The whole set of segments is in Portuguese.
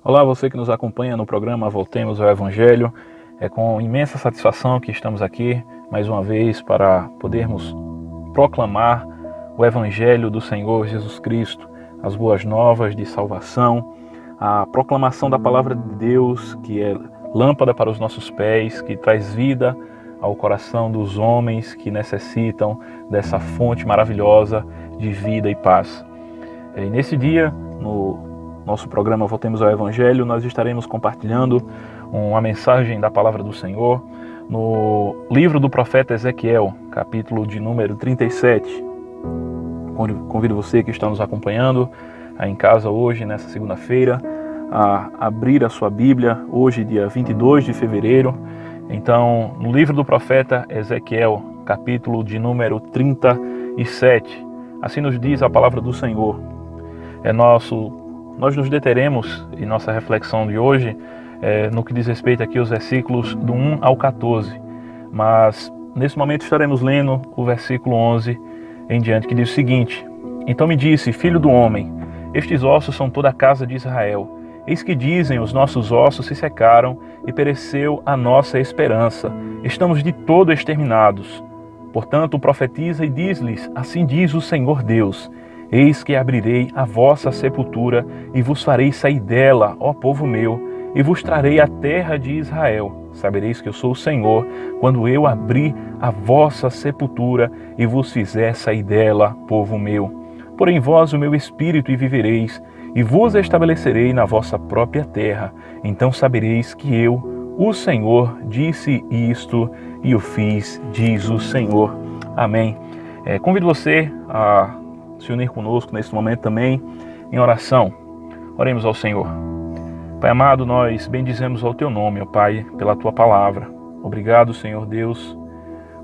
Olá, você que nos acompanha no programa Voltemos ao Evangelho. É com imensa satisfação que estamos aqui mais uma vez para podermos proclamar o Evangelho do Senhor Jesus Cristo, as boas novas de salvação, a proclamação da palavra de Deus, que é lâmpada para os nossos pés, que traz vida ao coração dos homens que necessitam dessa fonte maravilhosa de vida e paz. E nesse dia, no nosso programa Voltemos ao Evangelho, nós estaremos compartilhando uma mensagem da palavra do Senhor no livro do profeta Ezequiel, capítulo de número 37. Convido você que está nos acompanhando em casa hoje, nessa segunda-feira, a abrir a sua Bíblia, hoje, dia 22 de fevereiro. Então, no livro do profeta Ezequiel, capítulo de número 37, assim nos diz a palavra do Senhor. Nós nos deteremos em nossa reflexão de hoje no que diz respeito aqui aos versículos do 1 ao 14, mas nesse momento estaremos lendo o versículo 11 em diante, que diz o seguinte: Então me disse, filho do homem, estes ossos são toda a casa de Israel. Eis que dizem, os nossos ossos se secaram e pereceu a nossa esperança. Estamos de todo exterminados. Portanto, profetiza e diz-lhes, assim diz o Senhor Deus: Eis que abrirei a vossa sepultura e vos farei sair dela, ó povo meu, e vos trarei a terra de Israel. Sabereis que eu sou o Senhor, quando eu abrir a vossa sepultura e vos fizer sair dela, povo meu. Porém vós o meu espírito e vivereis, e vos estabelecerei na vossa própria terra. Então sabereis que eu, o Senhor, disse isto e o fiz, diz o Senhor. Amém. Convido você a se unir conosco nesse momento também em oração. Oremos ao Senhor. Pai amado, nós bendizemos ao Teu nome, ó Pai, pela Tua palavra. Obrigado, Senhor Deus,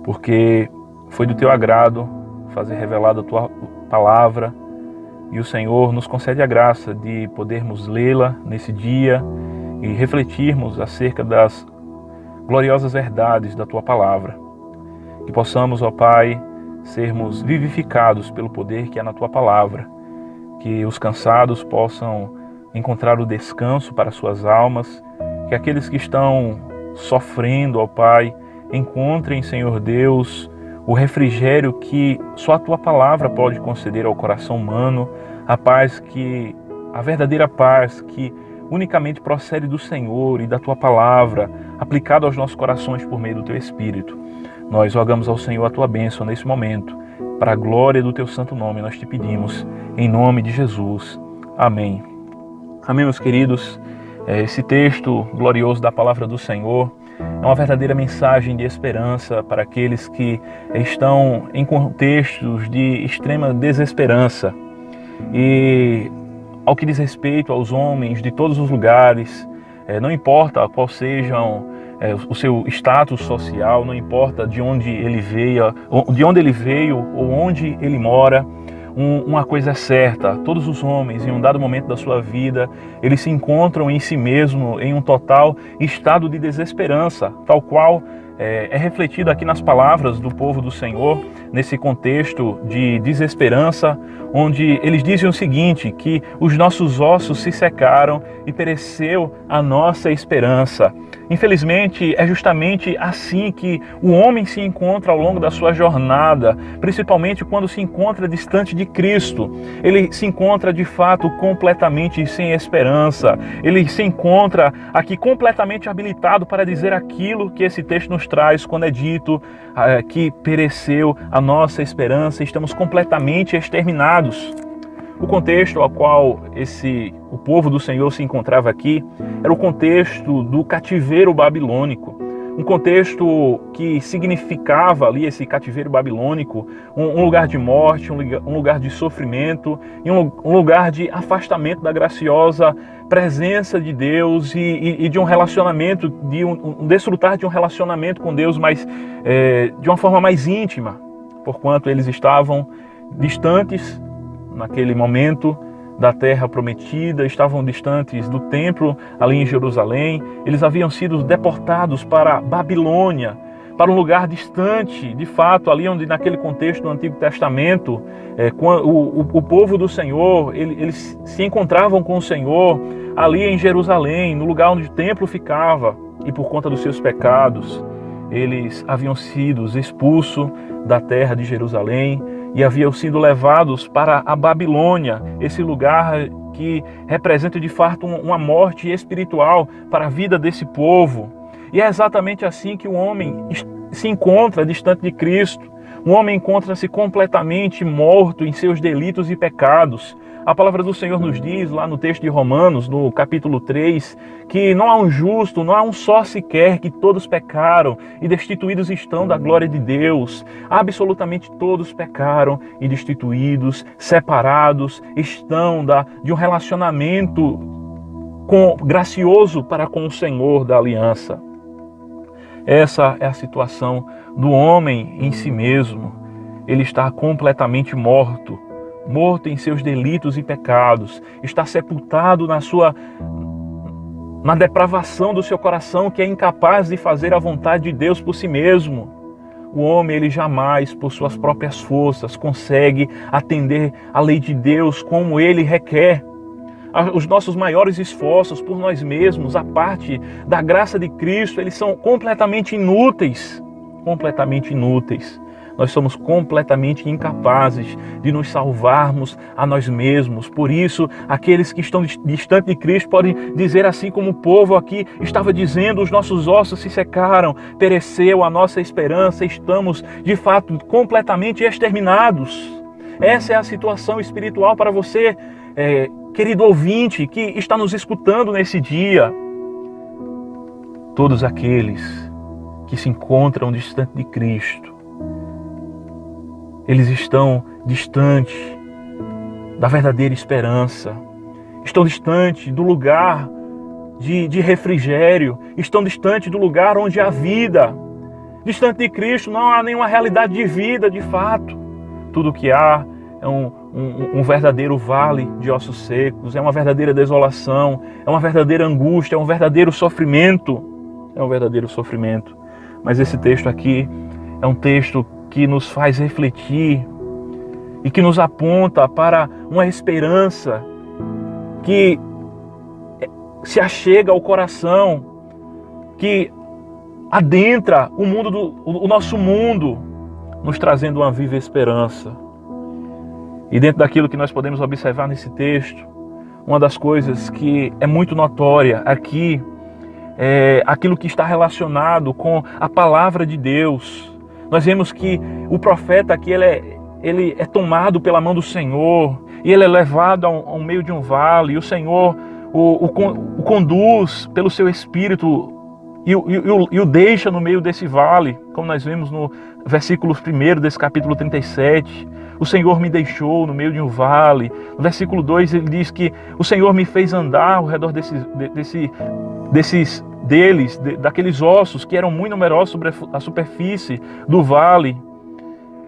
porque foi do Teu agrado fazer revelada a Tua palavra e o Senhor nos concede a graça de podermos lê-la nesse dia e refletirmos acerca das gloriosas verdades da Tua palavra. Que possamos, ó Pai, sermos vivificados pelo poder que há na Tua palavra, que os cansados possam encontrar o descanso para suas almas, que aqueles que estão sofrendo, ó Pai, encontrem, Senhor Deus, o refrigério que só a Tua palavra pode conceder ao coração humano, a verdadeira paz que unicamente procede do Senhor e da Tua palavra, aplicada aos nossos corações por meio do Teu Espírito. Nós rogamos ao Senhor a Tua bênção nesse momento. Para a glória do Teu santo nome nós te pedimos, em nome de Jesus. Amém. Amém, meus queridos. Esse texto glorioso da palavra do Senhor é uma verdadeira mensagem de esperança para aqueles que estão em contextos de extrema desesperança. E ao que diz respeito aos homens de todos os lugares, não importa qual sejam o seu status social, não importa de onde ele veio ou onde ele mora, uma coisa é certa: todos os homens, em um dado momento da sua vida, eles se encontram em si mesmo em um total estado de desesperança, tal qual é refletido aqui nas palavras do povo do Senhor, nesse contexto de desesperança, onde eles dizem o seguinte, que os nossos ossos se secaram e pereceu a nossa esperança. Infelizmente, é justamente assim que o homem se encontra ao longo da sua jornada, principalmente quando se encontra distante de Cristo. Ele se encontra, de fato, completamente sem esperança. Ele se encontra aqui completamente habilitado para dizer aquilo que esse texto nos traz quando é dito que pereceu a nossa esperança, estamos completamente exterminados. O contexto ao qual o povo do Senhor se encontrava aqui era o contexto do cativeiro babilônico. Um contexto que significava ali, esse cativeiro babilônico, um lugar de morte, um lugar de sofrimento e um lugar de afastamento da graciosa presença de Deus e de um relacionamento, de um desfrutar de um relacionamento com Deus, mas de uma forma mais íntima, porquanto eles estavam distantes naquele momento da terra prometida, estavam distantes do templo ali em Jerusalém. Eles haviam sido deportados para Babilônia, para um lugar distante, de fato, ali onde naquele contexto do Antigo Testamento, o povo do Senhor, eles se encontravam com o Senhor ali em Jerusalém, no lugar onde o templo ficava, e por conta dos seus pecados, eles haviam sido expulsos da terra de Jerusalém e haviam sido levados para a Babilônia, esse lugar que representa de fato uma morte espiritual para a vida desse povo. E é exatamente assim que o homem se encontra distante de Cristo. O homem encontra-se completamente morto em seus delitos e pecados. A palavra do Senhor nos diz, lá no texto de Romanos, no capítulo 3, que não há um justo, não há um só sequer, que todos pecaram e destituídos estão da glória de Deus. Absolutamente todos pecaram e destituídos, separados, estão de um relacionamento gracioso para com o Senhor da aliança. Essa é a situação do homem em si mesmo. Ele está completamente morto em seus delitos e pecados, está sepultado na depravação do seu coração, que é incapaz de fazer a vontade de Deus por si mesmo. O homem, ele jamais, por suas próprias forças, consegue atender à lei de Deus como ele requer. Os nossos maiores esforços por nós mesmos, a parte da graça de Cristo, eles são completamente inúteis. Completamente inúteis. Nós somos completamente incapazes de nos salvarmos a nós mesmos. Por isso, aqueles que estão distantes de Cristo podem dizer assim como o povo aqui estava dizendo: os nossos ossos se secaram, pereceu a nossa esperança, estamos de fato completamente exterminados. Essa é a situação espiritual para você, querido ouvinte, que está nos escutando nesse dia. Todos aqueles que se encontram distante de Cristo, eles estão distantes da verdadeira esperança, estão distantes do lugar de refrigério, estão distantes do lugar onde há vida. Distante de Cristo não há nenhuma realidade de vida, de fato. Tudo que há é um verdadeiro vale de ossos secos, é uma verdadeira desolação, é uma verdadeira angústia, é um verdadeiro sofrimento. É um verdadeiro sofrimento. Mas esse texto aqui é um texto que nos faz refletir e que nos aponta para uma esperança que se achega ao coração, que adentra o nosso mundo, nos trazendo uma viva esperança. E dentro daquilo que nós podemos observar nesse texto, uma das coisas que é muito notória aqui é aquilo que está relacionado com a palavra de Deus. Nós vemos que o profeta aqui ele é tomado pela mão do Senhor e ele é levado ao meio de um vale, e o Senhor o conduz pelo seu Espírito e o deixa no meio desse vale, como nós vemos no versículo 1 desse capítulo 37. O Senhor me deixou no meio de um vale. No versículo 2 ele diz que o Senhor me fez andar ao redor daqueles ossos que eram muito numerosos sobre a superfície do vale.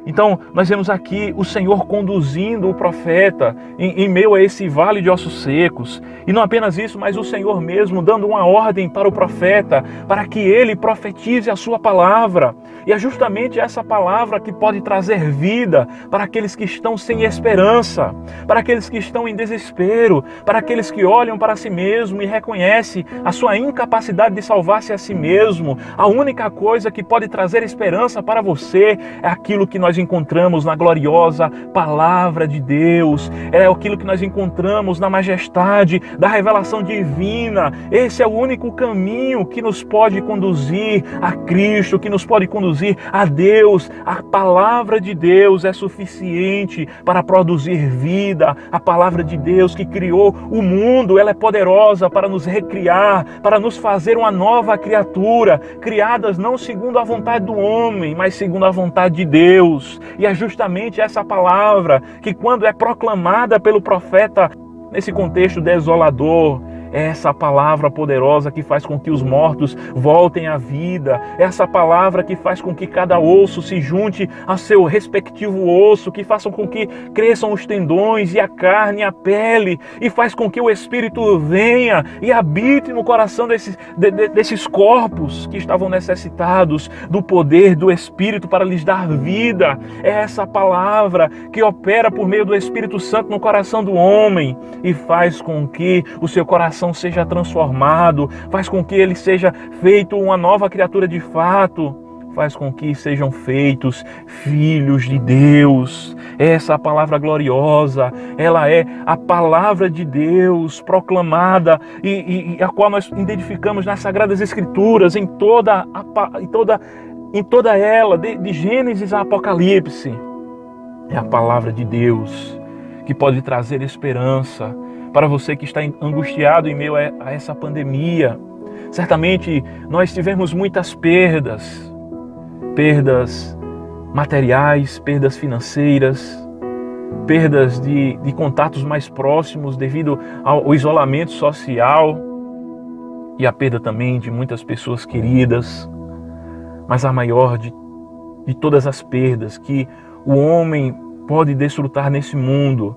Então, nós vemos aqui o Senhor conduzindo o profeta em meio a esse vale de ossos secos. E não apenas isso, mas o Senhor mesmo dando uma ordem para o profeta, para que ele profetize a sua palavra. E é justamente essa palavra que pode trazer vida para aqueles que estão sem esperança, para aqueles que estão em desespero, para aqueles que olham para si mesmo e reconhecem a sua incapacidade de salvar-se a si mesmo. A única coisa que pode trazer esperança para você é aquilo que nós encontramos na gloriosa palavra de Deus, é aquilo que nós encontramos na majestade da revelação divina. Esse é o único caminho que nos pode conduzir a Cristo, que nos pode conduzir a Deus. A palavra de Deus é suficiente para produzir vida. A palavra de Deus que criou o mundo, ela é poderosa para nos recriar, para nos fazer uma nova criatura, criadas não segundo a vontade do homem, mas segundo a vontade de Deus. E é justamente essa palavra que, quando é proclamada pelo profeta nesse contexto desolador, é essa palavra poderosa que faz com que os mortos voltem à vida. É essa palavra que faz com que cada osso se junte a seu respectivo osso, que façam com que cresçam os tendões e a carne e a pele, e faz com que o Espírito venha e habite no coração desses corpos que estavam necessitados do poder do Espírito para lhes dar vida. É essa palavra que opera por meio do Espírito Santo no coração do homem e faz com que o seu coração coração seja transformado, faz com que ele seja feito uma nova criatura de fato, faz com que sejam feitos filhos de Deus. Essa palavra gloriosa, ela é a palavra de Deus proclamada e a qual nós identificamos nas Sagradas Escrituras, em toda ela, de Gênesis a Apocalipse. É a palavra de Deus que pode trazer esperança para você que está angustiado em meio a essa pandemia. Certamente nós tivemos muitas perdas materiais, perdas financeiras, perdas de contatos mais próximos devido ao isolamento social e a perda também de muitas pessoas queridas. Mas a maior de todas as perdas que o homem pode desfrutar nesse mundo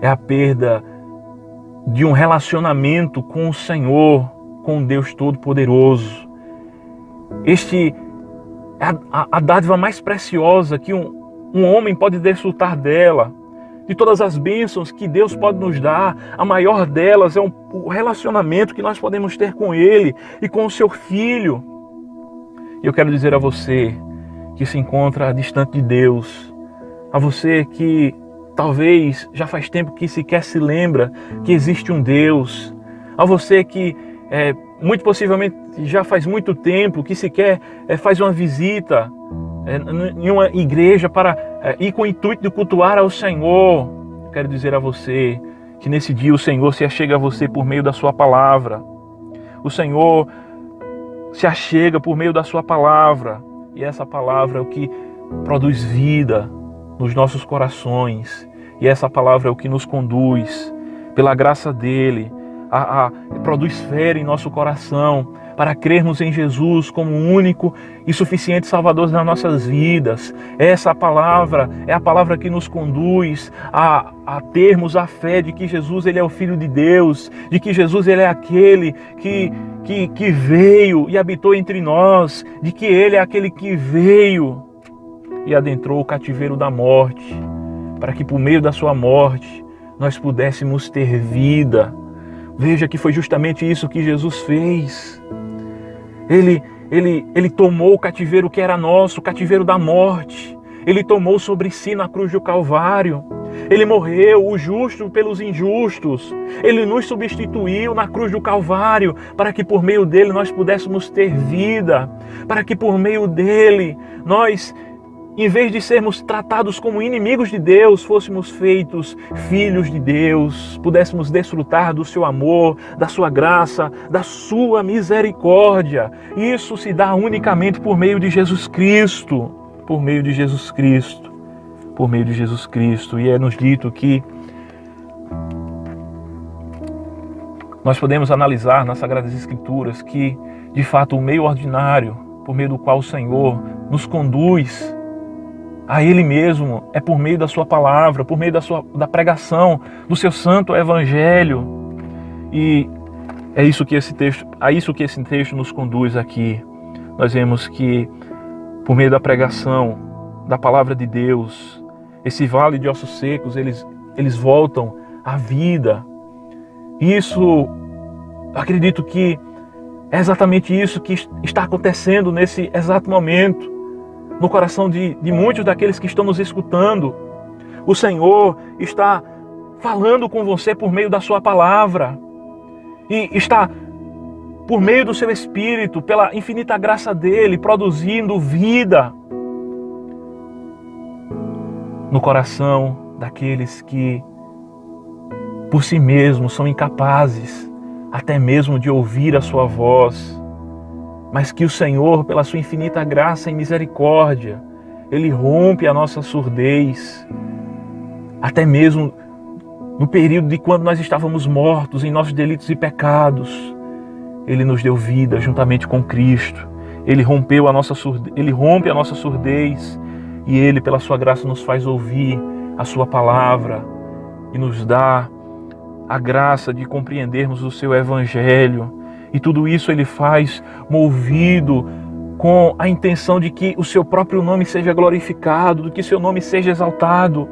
é a perda de um relacionamento com o Senhor, com Deus Todo-Poderoso. Este é a dádiva mais preciosa que um homem pode desfrutar dela. De todas as bênçãos que Deus pode nos dar, a maior delas é o relacionamento que nós podemos ter com Ele e com o seu Filho. E eu quero dizer a você que se encontra distante de Deus, a você que talvez já faz tempo que sequer se lembra que existe um Deus, a você que muito possivelmente já faz muito tempo que sequer faz uma visita em uma igreja para ir com o intuito de cultuar ao Senhor. Quero dizer a você que nesse dia o Senhor se achega a você por meio da sua palavra. O Senhor se achega por meio da sua palavra, e essa palavra é o que produz vida nos nossos corações, e essa palavra é o que nos conduz, pela graça dele, produz fé em nosso coração, para crermos em Jesus como o único e suficiente Salvador das nossas vidas. Essa palavra é a palavra que nos conduz a termos a fé de que Jesus ele é o Filho de Deus, de que Jesus ele é aquele que veio e habitou entre nós, de que ele é aquele que veio e adentrou o cativeiro da morte, para que por meio da sua morte nós pudéssemos ter vida. Veja que foi justamente isso que Jesus fez. Ele tomou o cativeiro que era nosso, o cativeiro da morte. Ele tomou sobre si na cruz do Calvário. Ele morreu, o justo pelos injustos. Ele nos substituiu na cruz do Calvário, para que por meio dele nós pudéssemos ter vida, para que por meio dele nós, em vez de sermos tratados como inimigos de Deus, fôssemos feitos filhos de Deus, pudéssemos desfrutar do seu amor, da sua graça, da sua misericórdia. Isso se dá unicamente por meio de Jesus Cristo, por meio de Jesus Cristo, por meio de Jesus Cristo. E é-nos dito que nós podemos analisar nas Sagradas Escrituras que, de fato, o meio ordinário, por meio do qual o Senhor nos conduz a Ele mesmo, é por meio da sua palavra, por meio da pregação do seu santo evangelho. E é isso que esse texto nos conduz aqui. Nós vemos que por meio da pregação da palavra de Deus, esse vale de ossos secos, eles voltam à vida. Isso, acredito que é exatamente isso que está acontecendo nesse exato momento, no coração de muitos daqueles que estão nos escutando. O Senhor está falando com você por meio da sua palavra. E está, por meio do seu Espírito, pela infinita graça dele, produzindo vida no coração daqueles que, por si mesmos, são incapazes até mesmo de ouvir a sua voz, mas que o Senhor, pela sua infinita graça e misericórdia, Ele rompe a nossa surdez, até mesmo no período de quando nós estávamos mortos em nossos delitos e pecados. Ele nos deu vida juntamente com Cristo. Ele rompe a nossa surdez e Ele, pela sua graça, nos faz ouvir a sua palavra e nos dá a graça de compreendermos o seu evangelho. E tudo isso Ele faz movido com a intenção de que o seu próprio nome seja glorificado, de que seu nome seja exaltado.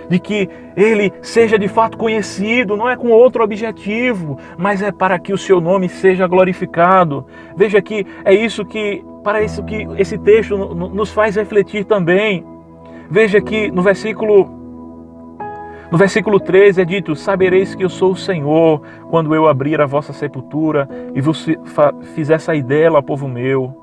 de que Ele seja de fato conhecido, não é com outro objetivo, mas é para que o seu nome seja glorificado. Veja que é isso que, para isso que esse texto nos faz refletir também. Veja que no versículo 3 é dito: sabereis que eu sou o Senhor, quando eu abrir a vossa sepultura e vos fizer sair dela, povo meu.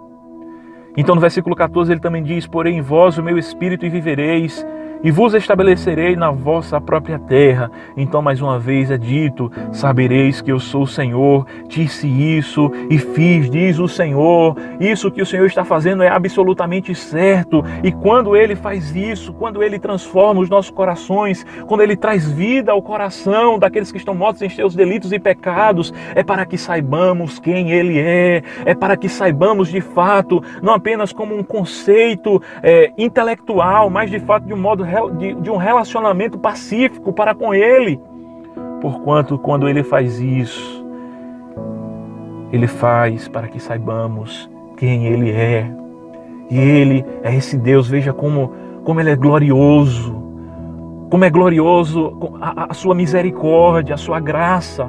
Então no versículo 14 ele também diz: porém em vós o meu espírito e vivereis, e vos estabelecerei na vossa própria terra. Então mais uma vez é dito: sabereis que eu sou o Senhor, disse isso e fiz, diz o Senhor. Isso que o Senhor está fazendo é absolutamente certo, e quando Ele faz isso, quando Ele transforma os nossos corações, quando Ele traz vida ao coração daqueles que estão mortos em seus delitos e pecados, é para que saibamos quem Ele é para que saibamos de fato, não apenas como um conceito intelectual, mas de fato de um modo de um relacionamento pacífico para com Ele. Porquanto, quando Ele faz isso, Ele faz para que saibamos quem Ele é. E Ele é esse Deus, veja como Ele é glorioso. Como é glorioso a sua misericórdia, a sua graça.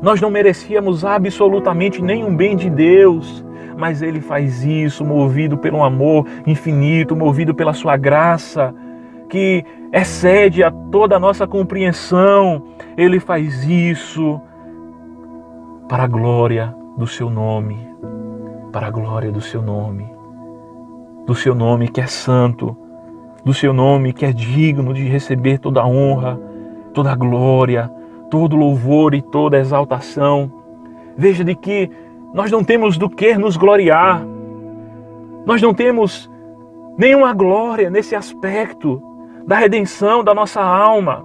Nós não merecíamos absolutamente nenhum bem de Deus, mas Ele faz isso movido pelo amor infinito, movido pela sua graça, que excede a toda a nossa compreensão. Ele faz isso para a glória do seu nome, para a glória do seu nome que é santo, do seu nome que é digno de receber toda a honra, toda a glória, todo louvor e toda exaltação. Veja de que nós não temos do que nos gloriar, nós não temos nenhuma glória nesse aspecto da redenção da nossa alma.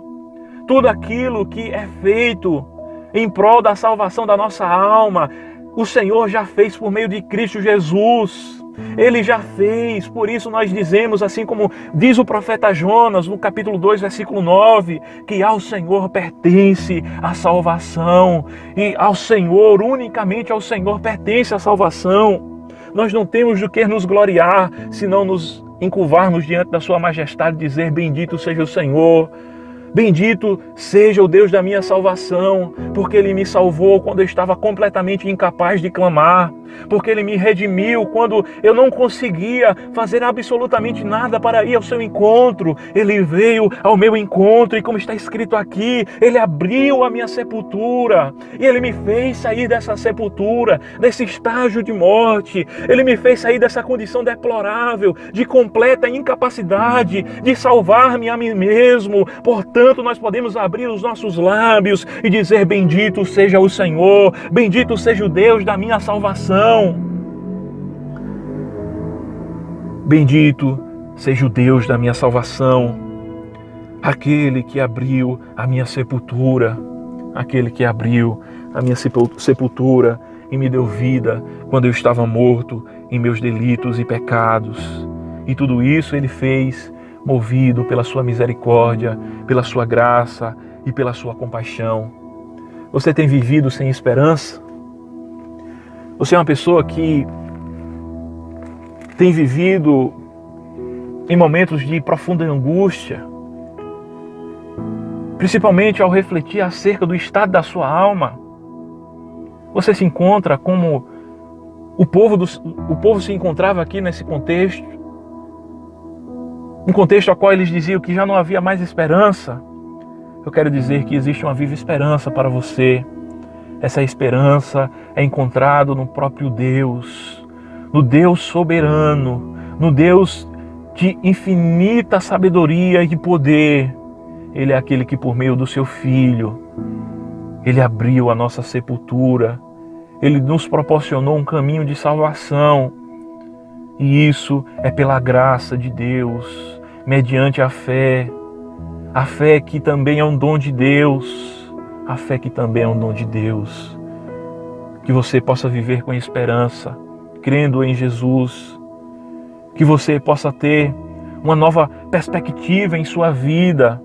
Tudo aquilo que é feito em prol da salvação da nossa alma, o Senhor já fez por meio de Cristo Jesus. Ele já fez, por isso nós dizemos, assim como diz o profeta Jonas no capítulo 2, versículo 9, que ao Senhor pertence a salvação, e ao Senhor, unicamente ao Senhor pertence a salvação. Nós não temos do que nos gloriar, senão nos encurvarmos diante da sua majestade e dizer: bendito seja o Senhor, bendito seja o Deus da minha salvação, porque Ele me salvou quando eu estava completamente incapaz de clamar, porque Ele me redimiu quando eu não conseguia fazer absolutamente nada para ir ao seu encontro. Ele veio ao meu encontro e, como está escrito aqui, Ele abriu a minha sepultura e Ele me fez sair dessa sepultura, desse estágio de morte. Ele me fez sair dessa condição deplorável, de completa incapacidade de salvar-me a mim mesmo. Portanto, nós podemos abrir os nossos lábios e dizer: bendito seja o Senhor, bendito seja o Deus da minha salvação. Bendito seja o Deus da minha salvação, aquele que abriu a minha sepultura, aquele que abriu a minha sepultura e me deu vida quando eu estava morto em meus delitos e pecados. E tudo isso Ele fez movido pela sua misericórdia, pela sua graça e pela sua compaixão. Você tem vivido sem esperança? Você é uma pessoa que tem vivido em momentos de profunda angústia, principalmente ao refletir acerca do estado da sua alma. Você se encontra como o povo se encontrava aqui nesse contexto, um contexto ao qual eles diziam que já não havia mais esperança. Eu quero dizer que existe uma viva esperança para você. Essa esperança é encontrada no próprio Deus, no Deus soberano, no Deus de infinita sabedoria e poder. Ele é aquele que, por meio do seu Filho, Ele abriu a nossa sepultura, Ele nos proporcionou um caminho de salvação. E isso é pela graça de Deus, mediante a fé que também é um dom de Deus. A fé que também é um dom de Deus. Que você possa viver com esperança, crendo em Jesus. Que você possa ter uma nova perspectiva em sua vida.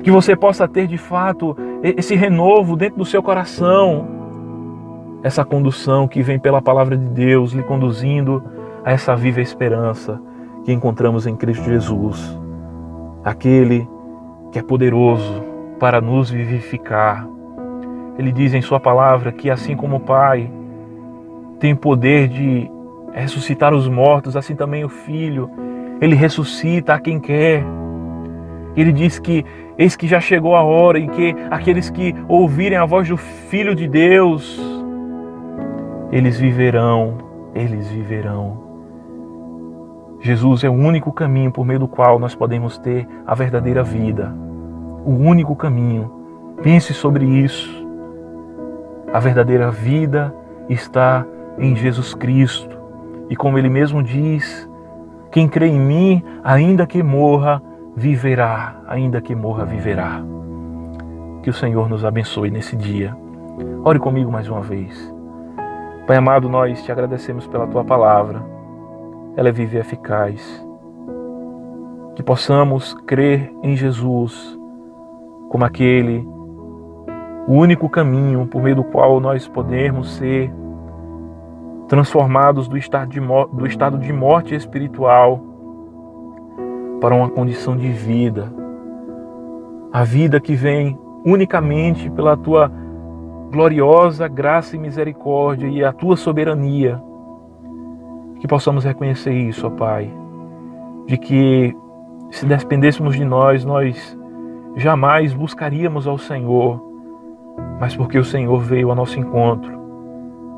Que você possa ter de fato esse renovo dentro do seu coração. Essa condução que vem pela palavra de Deus, lhe conduzindo a essa viva esperança que encontramos em Cristo Jesus. Aquele que é poderoso para nos vivificar. Ele diz em sua palavra que assim como o Pai tem poder de ressuscitar os mortos, assim também o Filho, ele ressuscita a quem quer. Ele diz que eis que já chegou a hora em que aqueles que ouvirem a voz do Filho de Deus, eles viverão. Jesus é o único caminho por meio do qual nós podemos ter a verdadeira vida. O único caminho. Pense sobre isso. A verdadeira vida está em Jesus Cristo. E como Ele mesmo diz, quem crê em mim, ainda que morra, viverá. Ainda que morra, viverá. Que o Senhor nos abençoe nesse dia. Ore comigo mais uma vez. Pai amado, nós te agradecemos pela Tua palavra. Ela é viva e eficaz. Que possamos crer em Jesus como aquele, o único caminho por meio do qual nós podemos ser transformados do estado de morte espiritual para uma condição de vida. A vida que vem unicamente pela Tua gloriosa graça e misericórdia e a Tua soberania. Que possamos reconhecer isso, ó Pai, de que se dependêssemos de nós jamais buscaríamos ao Senhor, mas porque o Senhor veio ao nosso encontro,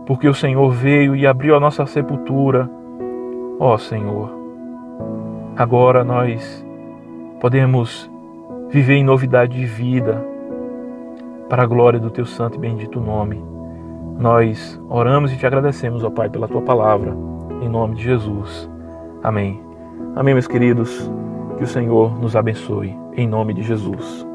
porque o Senhor veio e abriu a nossa sepultura. Ó Senhor, agora nós podemos viver em novidade de vida, para a glória do Teu santo e bendito nome. Nós oramos e te agradecemos, ó Pai, pela Tua palavra, em nome de Jesus. Amém. Amém, meus queridos. Que o Senhor nos abençoe, em nome de Jesus.